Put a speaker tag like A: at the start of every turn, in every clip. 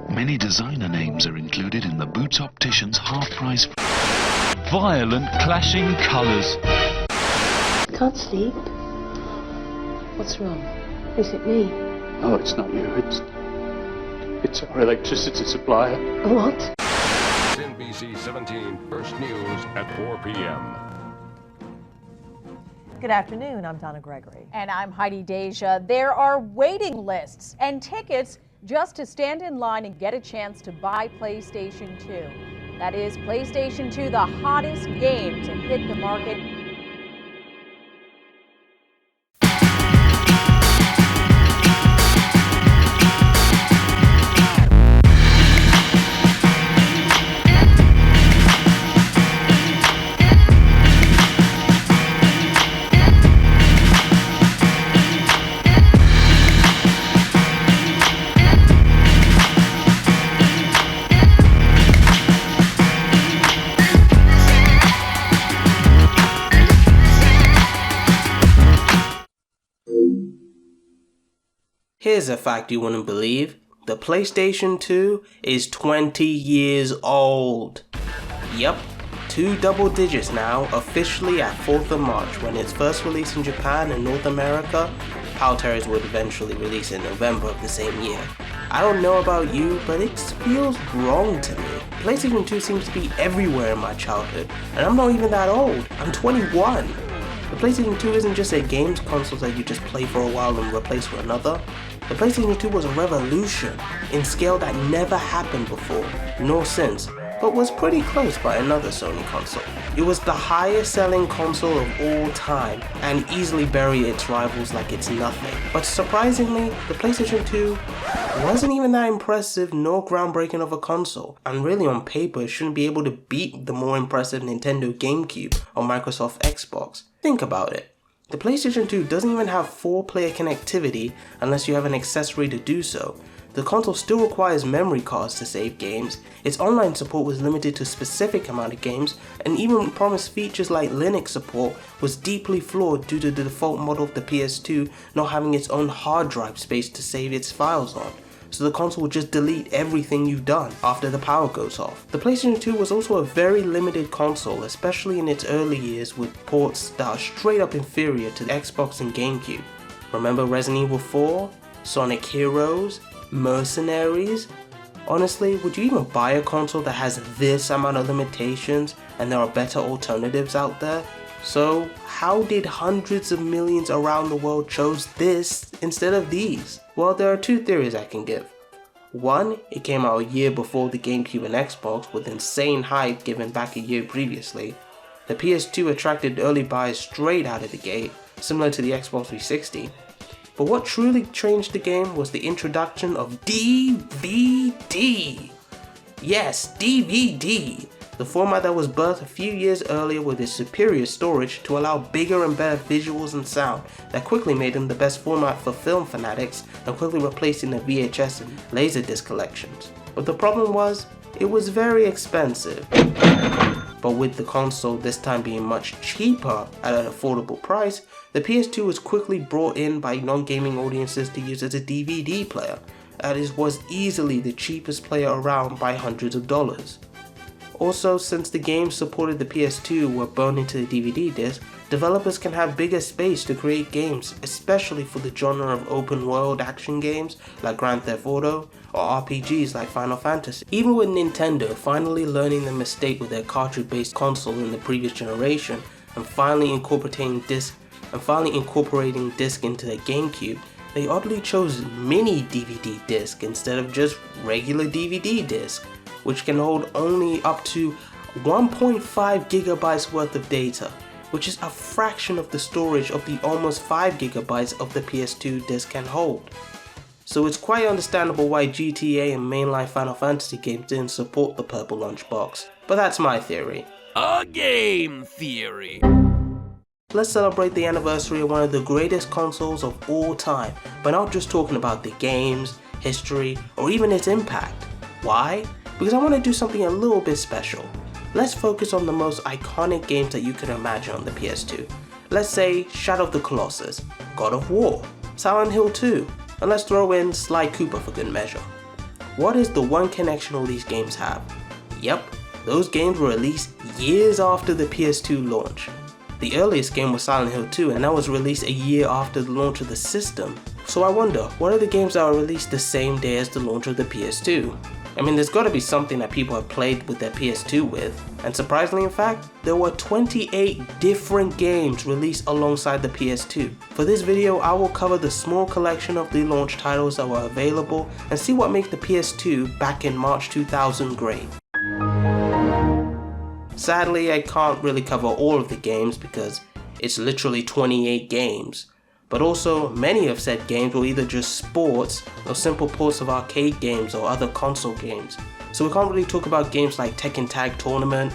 A: Many designer names are included in the Boots Opticians half-price. Violent clashing colours.
B: Can't sleep. What's wrong? Is it me?
C: No, it's not you. It's our electricity supplier.
B: What?
D: NBC 17 First News at 4 p.m.
E: Good afternoon, I'm Donna Gregory.
F: And I'm Heidi Deja. There are waiting lists and tickets just to stand in line and get a chance to buy PlayStation 2. That is PlayStation 2, the hottest game to hit the market.
G: Here's a fact you wouldn't believe. The PlayStation 2 is 20 years old. Yup, 2 double digits now, officially at 4th of March. When it's first released in Japan and North America, Power Terrors would eventually release in November of the same year. I don't know about you, but it feels wrong to me. PlayStation 2 seems to be everywhere in my childhood, and I'm not even that old. I'm 21. The PlayStation 2 isn't just a games console that you just play for a while and replace for another. The PlayStation 2 was a revolution in scale that never happened before, nor since, but was pretty close by another Sony console. It was the highest selling console of all time and easily buried its rivals like it's nothing. But surprisingly, the PlayStation 2 wasn't even that impressive nor groundbreaking of a console, and really on paper it shouldn't be able to beat the more impressive Nintendo GameCube or Microsoft Xbox. Think about it. The PlayStation 2 doesn't even have 4-player connectivity unless you have an accessory to do so. The console still requires memory cards to save games, its online support was limited to a specific amount of games, and even promised features like Linux support was deeply flawed due to the default model of the PS2 not having its own hard drive space to save its files on. So the console will just delete everything you've done after the power goes off. The PlayStation 2 was also a very limited console, especially in its early years with ports that are straight up inferior to the Xbox and GameCube. Remember Resident Evil 4? Sonic Heroes? Mercenaries? Honestly, would you even buy a console that has this amount of limitations and there are better alternatives out there? So how did hundreds of millions around the world chose this instead of these? Well, there are 2 theories I can give. One, it came out a year before the GameCube and Xbox with insane hype given back a year previously. The PS2 attracted early buyers straight out of the gate, similar to the Xbox 360. But what truly changed the game was the introduction of DVD. Yes, DVD. The format that was birthed a few years earlier with its superior storage to allow bigger and better visuals and sound that quickly made them the best format for film fanatics and quickly replacing the VHS and Laserdisc collections. But the problem was, it was very expensive. But with the console this time being much cheaper at an affordable price, the PS2 was quickly brought in by non-gaming audiences to use as a DVD player. That was easily the cheapest player around by hundreds of dollars. Also, since the games supported the PS2 were burned into the DVD disc, developers can have bigger space to create games, especially for the genre of open world action games like Grand Theft Auto or RPGs like Final Fantasy. Even with Nintendo finally learning the mistake with their cartridge-based console in the previous generation and finally incorporating disc into their GameCube, they oddly chose mini DVD disc instead of just regular DVD disc, which can hold only up to 1.5 gigabytes worth of data, which is a fraction of the storage of the almost 5 gigabytes of the PS2 disc can hold. So it's quite understandable why GTA and mainline Final Fantasy games didn't support the purple lunchbox, but that's my theory.
D: A game theory.
G: Let's celebrate the anniversary of one of the greatest consoles of all time, but not just talking about the games, history, or even its impact. Why? Because I want to do something a little bit special. Let's focus on the most iconic games that you can imagine on the PS2. Let's say Shadow of the Colossus, God of War, Silent Hill 2, and let's throw in Sly Cooper for good measure. what is the one connection all these games have? Yep, those games were released years after the PS2 launch. The earliest game was Silent Hill 2, and that was released a year after the launch of the system. So I wonder, what are the games that were released the same day as the launch of the PS2? I mean, there's gotta be something that people have played with their PS2 with, and surprisingly in fact, there were 28 different games released alongside the PS2. For this video, I will cover the small collection of the launch titles that were available and see what makes the PS2 back in March 2000 great. Sadly, I can't really cover all of the games because it's literally 28 games. But also, many of said games were either just sports or simple ports of arcade games or other console games. So we can't really talk about games like Tekken Tag Tournament,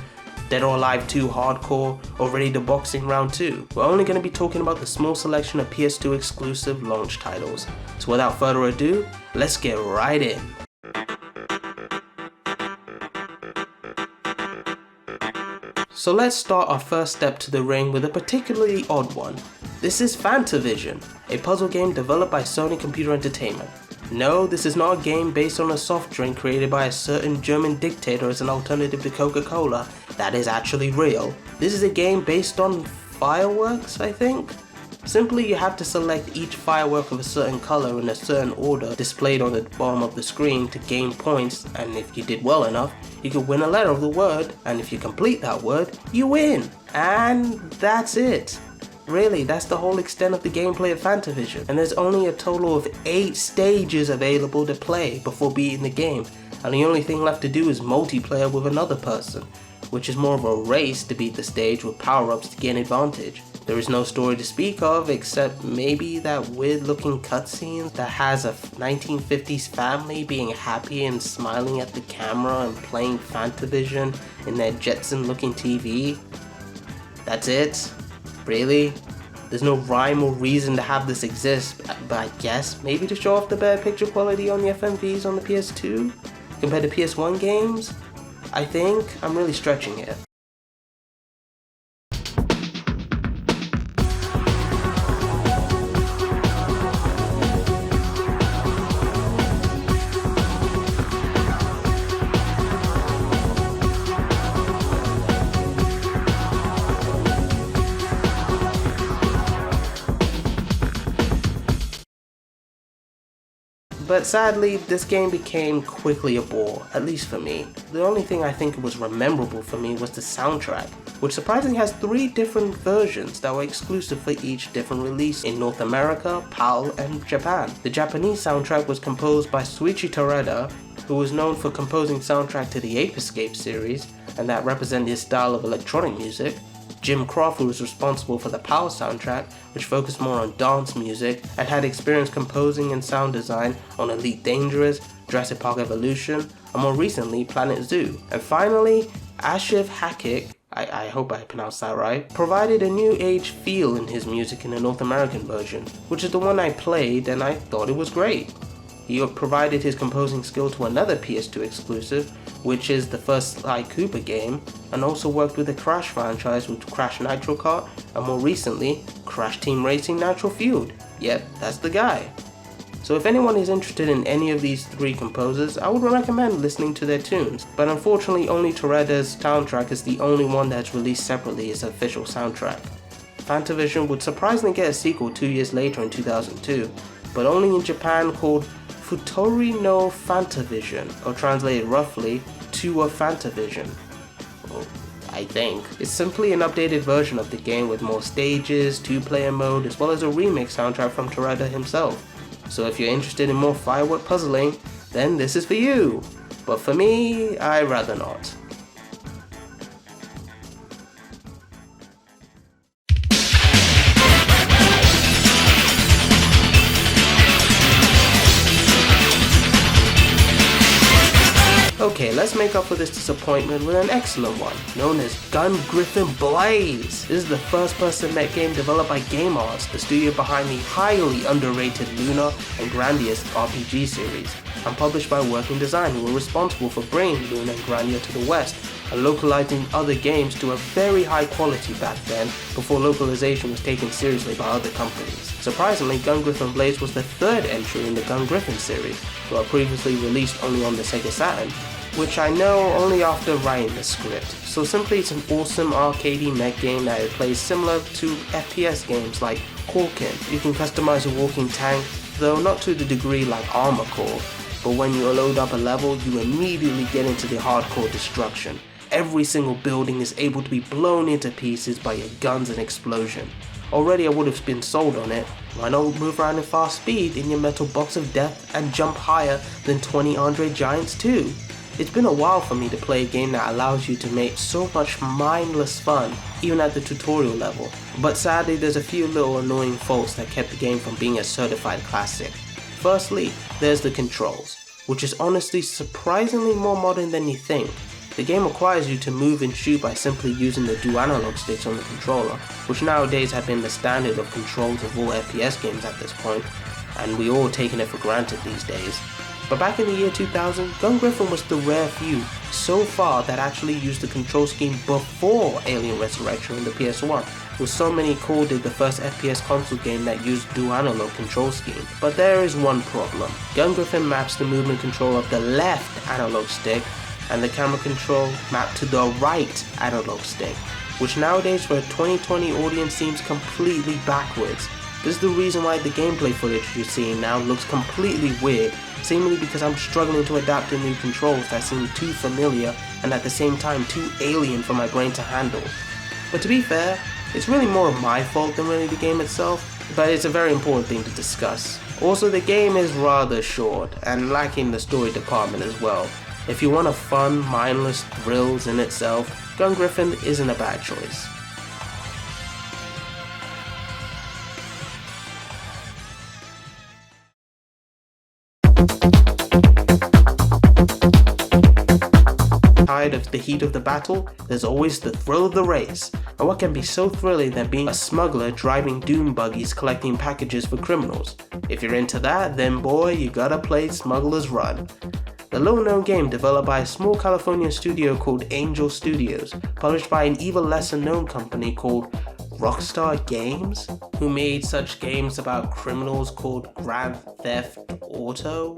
G: Dead or Alive 2 Hardcore, or Ready to Boxing Round 2. We're only going to be talking about the small selection of PS2 exclusive launch titles. So without further ado, let's get right in. So let's start our first step to the ring with a particularly odd one. This is Fanta Vision, a puzzle game developed by Sony Computer Entertainment. No, this is not a game based on a soft drink created by a certain German dictator as an alternative to Coca-Cola. That is actually real. This is a game based on fireworks, I think? Simply, you have to select each firework of a certain color in a certain order displayed on the bottom of the screen to gain points, and if you did well enough, you could win a letter of the word, and if you complete that word, you win! And that's it. Really, that's the whole extent of the gameplay of Fanta Vision, and there's only a total of 8 stages available to play before beating the game, and the only thing left to do is multiplayer with another person, which is more of a race to beat the stage with power-ups to gain advantage. There is no story to speak of except maybe that weird looking cutscene that has a 1950s family being happy and smiling at the camera and playing Fanta Vision in their Jetson looking TV. That's it? Really? There's no rhyme or reason to have this exist, but I guess maybe to show off the better picture quality on the FMVs on the PS2 compared to PS1 games? I think I'm really stretching it. But sadly, this game became quickly a bore, at least for me. The only thing I think was memorable for me was the soundtrack, which surprisingly has 3 different versions that were exclusive for each different release in North America, PAL, and Japan. The Japanese soundtrack was composed by Shuichi Terada, who was known for composing soundtrack to the Ape Escape series, and that represented his style of electronic music. Jim Croft, who was responsible for the PAL soundtrack, which focused more on dance music and had experience composing and sound design on Elite Dangerous, Jurassic Park Evolution, and more recently Planet Zoo. And finally, Ashif Hakik, I hope I pronounced that right, provided a new age feel in his music in the North American version, which is the one I played and I thought it was great. He provided his composing skill to another PS2 exclusive, which is the first Sly Cooper game, and also worked with the Crash franchise with Crash Nitro Kart, and more recently, Crash Team Racing Nitro Feud. Yep, that's the guy. So if anyone is interested in any of these 3 composers, I would recommend listening to their tunes, but unfortunately only Terada's soundtrack is the only one that's released separately as an official soundtrack. Fanta Vision would surprisingly get a sequel 2 years later in 2002, but only in Japan called Futori no Fanta Vision, or translated roughly, 2 of Fanta Vision. I think. It's simply an updated version of the game with more stages, 2-player mode, as well as a remix soundtrack from Terada himself. So if you're interested in more firework puzzling, then this is for you. But for me, I'd rather not. Okay, let's make up for this disappointment with an excellent one, known as Gun Griffin Blaze. This is the first-person mech game developed by Game Arts, the studio behind the highly underrated Luna and Grandia's RPG series, and published by Working Design, who were responsible for bringing Luna and Grandia to the West, and localizing other games to a very high quality back then, before localization was taken seriously by other companies. Surprisingly, Gun Griffin Blaze was the third entry in the Gun Griffin series, while previously released only on the Sega Saturn, which I know only after writing the script. So simply, it's an awesome arcadey mech game that plays similar to FPS games like Hawking. You can customize a walking tank, though not to the degree like Armor Core, but when you load up a level, you immediately get into the hardcore destruction. Every single building is able to be blown into pieces by your guns and explosion. Already I would have been sold on it. Why not move around in fast speed in your metal box of death and jump higher than 20 Andre Giants too? It's been a while for me to play a game that allows you to make so much mindless fun, even at the tutorial level. But sadly, there's a few little annoying faults that kept the game from being a certified classic. Firstly, there's the controls, which is honestly surprisingly more modern than you think. The game requires you to move and shoot by simply using the dual analog sticks on the controller, which nowadays have been the standard of controls of all FPS games at this point, and we all taking it for granted these days. But back in the year 2000, Gun Griffin was the rare few so far that actually used the control scheme before Alien Resurrection on the PS1, with so many called it the first FPS console game that used dual analog control scheme. But there is one problem. Gun Griffin maps the movement control of the left analog stick, and the camera control mapped to the right analog stick, which nowadays for a 2020 audience seems completely backwards. This is the reason why the gameplay footage you're seeing now looks completely weird, seemingly because I'm struggling to adapt to new controls that seem too familiar and at the same time too alien for my brain to handle. But to be fair, it's really more of my fault than really the game itself, but it's a very important thing to discuss. Also, the game is rather short and lacking the story department as well. If you want a fun, mindless thrills in itself, Gun Griffin isn't a bad choice. Tired of the heat of the battle, there's always the thrill of the race. And what can be so thrilling than being a smuggler driving doom buggies collecting packages for criminals? If you're into that, then boy, you gotta play Smugglers Run. The little-known game developed by a small Californian studio called Angel Studios, published by an even lesser-known company called Rockstar Games, who made such games about criminals called Grand Theft Auto.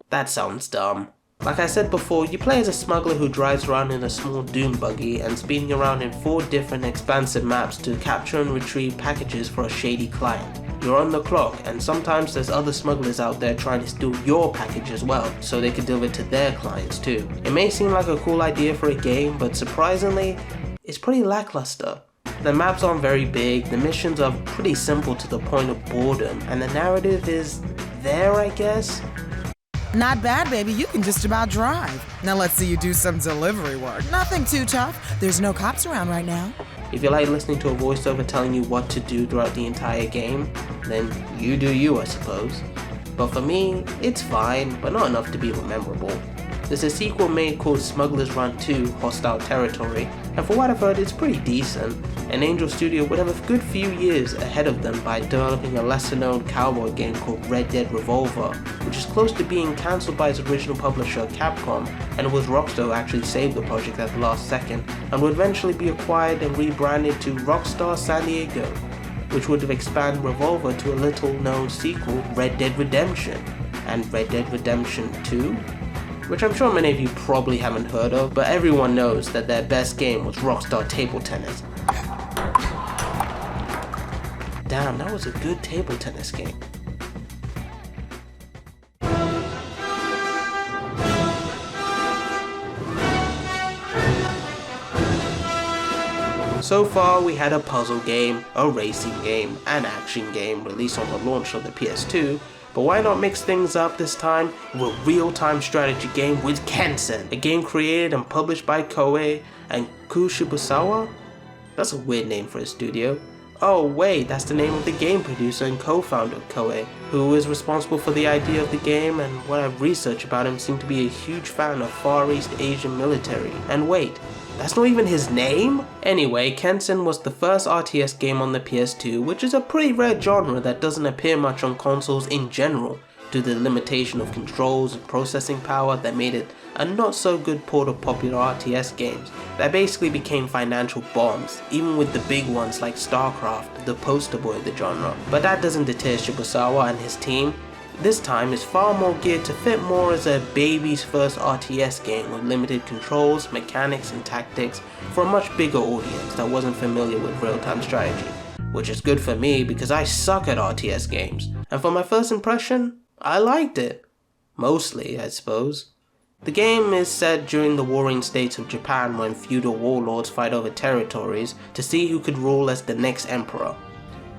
G: That sounds dumb. Like I said before, you play as a smuggler who drives around in a small doom buggy and speeding around in 4 different expansive maps to capture and retrieve packages for a shady client. You're on the clock, and sometimes there's other smugglers out there trying to steal your package as well, so they can deliver it to their clients too. It may seem like a cool idea for a game, but surprisingly, it's pretty lackluster. The maps aren't very big, the missions are pretty simple to the point of boredom, and the narrative is there, I guess?
H: Not bad, baby. You can just about drive. Now let's see you do some delivery work. Nothing too tough. There's no cops around right now.
G: If you like listening to a voiceover telling you what to do throughout the entire game, then you do you, I suppose. But for me, it's fine, but not enough to be memorable. There's a sequel made called Smugglers Run 2 Hostile Territory, and for what I've heard, it's pretty decent. And Angel Studio would have a good few years ahead of them by developing a lesser-known cowboy game called Red Dead Revolver, which is close to being cancelled by its original publisher Capcom, and it was Rockstar who actually saved the project at the last second, and would eventually be acquired and rebranded to Rockstar San Diego, which would have expanded Revolver to a little-known sequel, Red Dead Redemption, and Red Dead Redemption 2? Which I'm sure many of you probably haven't heard of, but everyone knows that their best game was Rockstar Table Tennis. Damn, that was a good table tennis game. So far, we had a puzzle game, a racing game, an action game released on the launch of the PS2, but why not mix things up this time with a real-time strategy game with Kanon, a game created and published by Koei and Kushibusawa? That's a weird name for a studio. Oh wait, that's the name of the game producer and co-founder of Koei, who is responsible for the idea of the game, and what I've researched about him seemed to be a huge fan of Far East Asian military. And wait, that's not even his name? Anyway, Kanon was the first RTS game on the PS2, which is a pretty rare genre that doesn't appear much on consoles in general. to the limitation of controls and processing power that made it a not so good port of popular RTS games that basically became financial bombs, even with the big ones like StarCraft, the poster boy of the genre. But that doesn't deter Shibusawa and his team. This time is far more geared to fit more as a baby's first RTS game with limited controls, mechanics and tactics for a much bigger audience that wasn't familiar with real-time strategy. Which is good for me because I suck at RTS games, and for my first impression, I liked it. Mostly, I suppose. The game is set during the warring states of Japan when feudal warlords fight over territories to see who could rule as the next emperor.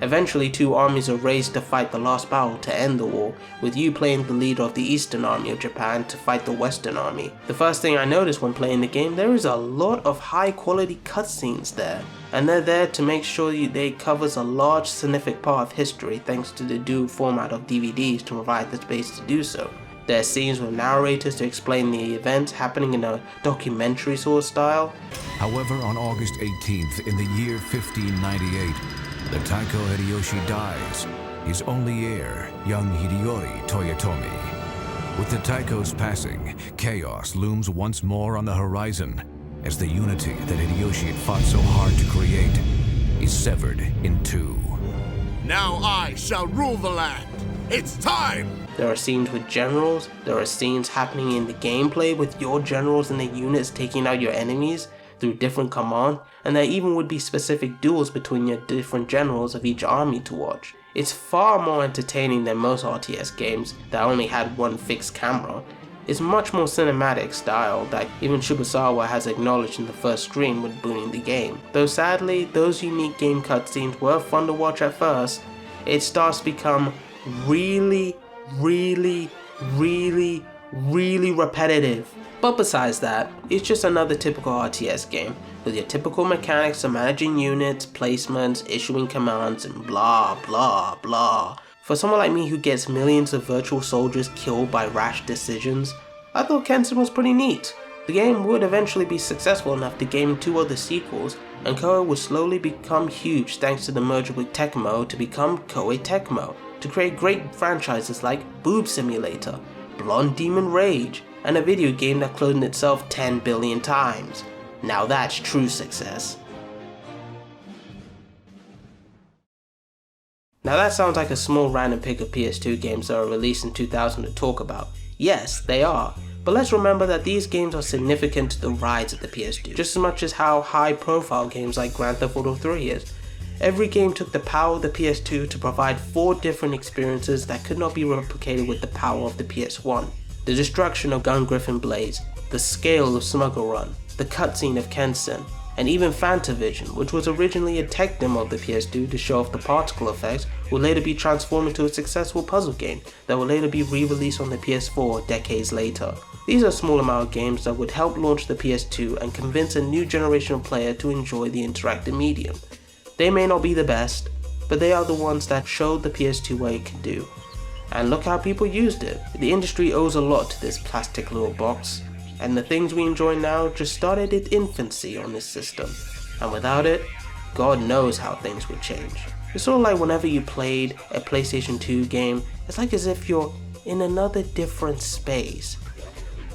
G: Eventually, two armies are raised to fight the last battle to end the war, with you playing the leader of the Eastern Army of Japan to fight the Western Army. The first thing I noticed when playing the game, there is a lot of high quality cutscenes there, and they're there to make sure they covers a large significant part of history thanks to the dual format of DVDs to provide the space to do so. There are scenes with narrators to explain the events happening in a documentary sort of style.
I: However, on August 18th in the year 1598, the Taiko Hideyoshi dies, his only heir, young Hideyori Toyotomi. With the Taiko's passing, chaos looms once more on the horizon, as the unity that Hideyoshi had fought so hard to create is severed in two.
J: Now I shall rule the land! It's time!
G: There are scenes with generals, there are scenes happening in the gameplay with your generals and the units taking out your enemies through different commands, and there even would be specific duels between your different generals of each army to watch. It's far more entertaining than most RTS games that only had one fixed camera. It's much more cinematic style that even Shibusawa has acknowledged in the first screen when booting the game. Though sadly, those unique game cutscenes were fun to watch at first, it starts to become really repetitive. But besides that, it's just another typical RTS game, with your typical mechanics of managing units, placements, issuing commands, and blah blah blah. For someone like me who gets millions of virtual soldiers killed by rash decisions, I thought Kenshin was pretty neat. The game would eventually be successful enough to gain 2 other sequels, and Koei would slowly become huge thanks to the merger with Tecmo to become Koei Tecmo, to create great franchises like Boob Simulator, Blonde Demon Rage, and a video game that cloned itself 10 billion times. Now that's true success. Now that sounds like a small random pick of PS2 games that are released in 2000 to talk about. Yes, they are, but let's remember that these games are significant to the rise of the PS2, just as much as how high profile games like Grand Theft Auto 3 is. Every game took the power of the PS2 to provide 4 different experiences that could not be replicated with the power of the PS1. The destruction of Griffin Blaze, the scale of Smugglers Run, the cutscene of Kenshin, and even Fanta Vision, which was originally a tech demo of the PS2 to show off the particle effects, would later be transformed into a successful puzzle game that would later be re-released on the PS4 decades later. These are small amount of games that would help launch the PS2 and convince a new generation of player to enjoy the interactive medium. They may not be the best, but they are the ones that showed the PS2 what it could do. And look how people used it. The industry owes a lot to this plastic little box, and the things we enjoy now just started its infancy on this system. And without it, God knows how things would change. It's sort of like whenever you played a PlayStation 2 game, it's like as if you're in another different space.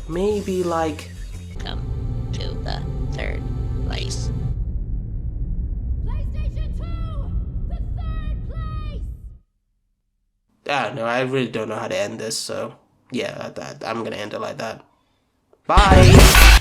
G: Maybe like...
K: Come to the 3rd place.
G: I don't know, I really don't know how to end this, so yeah, I'm gonna end it like that. Bye!